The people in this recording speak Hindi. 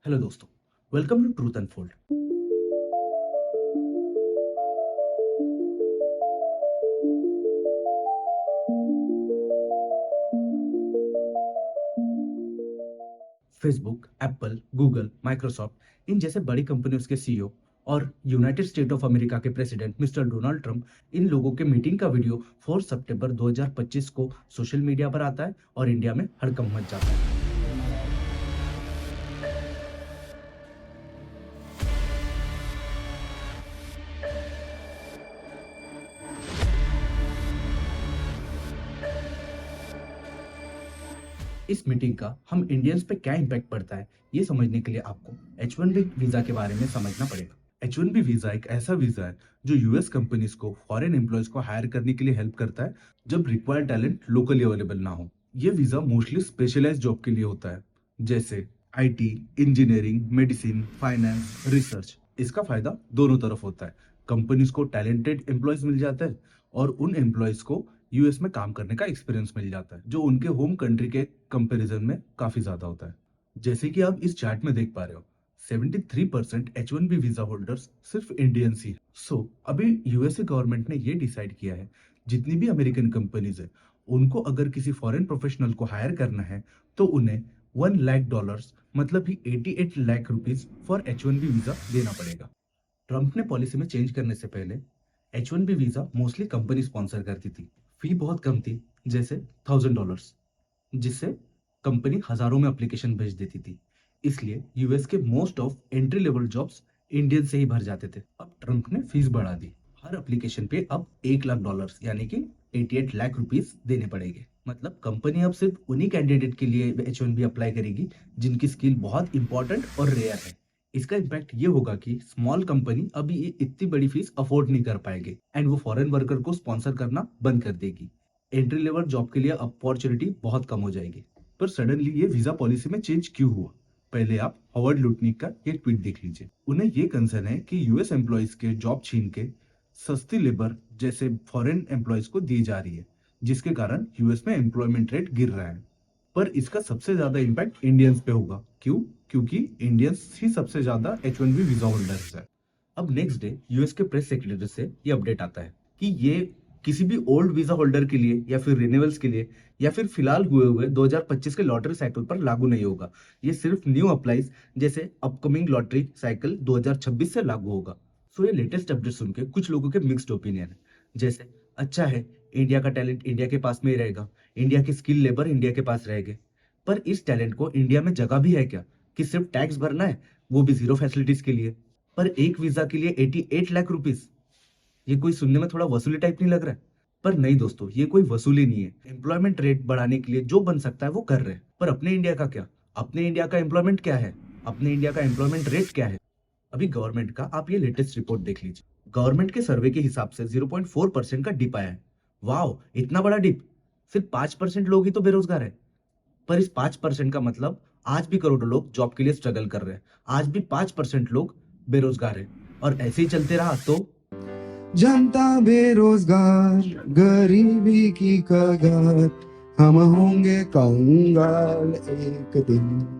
हेलो दोस्तों, welcome to Truth Unfold. Facebook, Apple, Google, Microsoft इन जैसे बड़ी कंपनियों के सीईओ और यूनाइटेड स्टेट ऑफ अमेरिका के प्रेसिडेंट मिस्टर डोनाल्ड ट्रंप इन लोगों के मीटिंग का वीडियो 4 सितंबर 2025 को सोशल मीडिया पर आता है और इंडिया में हड़कंप मच जाता है। इस मीटिंग का हम इंडियंस पे क्या इम्पैक्ट पड़ता है, ये समझने के लिए आपको H1B वीजा के बारे में समझना पड़ेगा। H1B वीजा एक ऐसा वीजा है जो यूएस कंपनीज को फॉरेन एम्प्लॉयज को हायर करने के लिए हेल्प करता है जब रिक्वायर्ड टैलेंट लोकली अवेलेबल ना हो। ये वीजा मोस्टली स्पेशलाइज जॉब के लिए होता है, जैसे IT, engineering, medicine, finance, research. इसका फायदा दोनों तरफ होता है। कंपनीज को टैलेंटेड एम्प्लॉयज मिल जाता है और उन एम्प्लॉयज को यूएस में काम करने का एक्सपीरियंस मिल जाता है, जो उनके होम कंट्री के कंपैरिजन में काफी ज्यादा होता है। जैसे कि आप इस चार्ट में देख पा रहे हो, 73% H1B वीजा होल्डर्स सिर्फ इंडियंस ही। अभी यूएसए गवर्नमेंट ने ये डिसाइड किया है, जितनी भी अमेरिकन कंपनीज है उनको अगर किसी फॉरेन प्रोफेशनल को हायर करना है तो उन्हें $1 लाख मतलब ही 88 lakh rupees for H1B visa देना पड़ेगा। ट्रंप ने पॉलिसी में चेंज करने से पहले H1B visa mostly company sponsor करती थी। फी बहुत कम थी, जैसे $1000, जिससे कंपनी हजारों में एप्लीकेशन भेज देती थी। इसलिए यूएस के most of entry level jobs Indian से ही भर जाते थे। अब ट्रंप ने फीस बढ़ा दी। हर एप्लीकेशन पे अब $1 लाख यानी कि 88 लाख रुपीस देने पड़ेंगे। मतलब कंपनी अब सिर्फ उन्हीं कैंडिडेट के लिए H1B अप्लाई करेगी जिनकी स्किल बहुत इंपॉर्टेंट और रेयर है। इसका इम्पैक्ट ये होगा कि स्मॉल कंपनी अभी ये इतनी बड़ी फीस अफोर्ड नहीं कर पाएंगे एंड वो फॉरेन वर्कर को स्पॉन्सर करना बंद कर देगी। एंट्री लेवल जॉब के लिए अपॉर्चुनिटी बहुत कम हो जाएगी। पर सडनली ये वीजा पॉलिसी में चेंज क्यों हुआ? पहले आप हॉवर्ड लुटनिक का ये ट्वीट देख लीजिए। उन्हें ये कंसर्न है कि यूएस एम्प्लॉयज के जॉब छीन के सस्ती लेबर जैसे फॉरेन एम्प्लॉयज को दी जा रही है, जिसके कारण यूएस में एम्प्लॉयमेंट रेट गिर रहा है। पर इसका सबसे ज्यादा इम्पैक्ट इंडियंस पे होगा। क्यों? क्योंकि इंडियंस ही सबसे ज्यादा H1B वीजा होल्डर्स है। अब नेक्स्ट डे यूएस के प्रेस सेक्रेटरी से ये अपडेट आता है कि ये किसी भी ओल्ड वीजा होल्डर के लिए या फिर रिन्यूअल्स के लिए या फिर फिलहाल हुए हुए 2025 के लॉटरी साइकिल पर लागू नहीं होगा। ये सिर्फ न्यू अप्लाइज जैसे अपकमिंग लॉटरी साइकिल 2026 से लागू होगा। ये लेटेस्ट अपडेट सुन के कुछ लोगों के मिक्स्ड ओपिनियन है, जैसे अच्छा है, इंडिया का टैलेंट इंडिया के पास में ही रहेगा, इंडिया की स्किल लेबर इंडिया के पास रहेगी। पर इस टैलेंट को इंडिया में जगह भी है क्या, कि सिर्फ टैक्स भरना है, वो भी जीरो फैसिलिटीज के लिए? पर एक वीजा के लिए 88 लाख रुपीस, ये कोई सुनने में थोड़ा वसूली टाइप नहीं लग रहा है? पर नहीं दोस्तों, ये कोई वसूली नहीं है। एम्प्लॉयमेंट रेट बढ़ाने के लिए जो बन सकता है वो कर रहे हैं। पर अपने इंडिया का क्या? अपने इंडिया का एम्प्लॉयमेंट क्या है? अपने इंडिया का एम्प्लॉयमेंट रेट क्या है? अभी गवर्नमेंट का आप ये लेटेस्ट रिपोर्ट देख लीजिए। गवर्नमेंट के सर्वे के हिसाब से 0.4% का डिप आया है। वाओ, इतना बड़ा डिप! सिर्फ 5% लोग ही तो बेरोजगार है। पर इस 5% का मतलब आज भी करोड़ों लोग जॉब के लिए स्ट्रगल कर रहे हैं। आज भी 5% लोग बेरोजगार है और ऐसे ही चलते रहा तो जनता बेरोजगार, गरीबी की कगार, हम होंगे कंगाल एक दिन।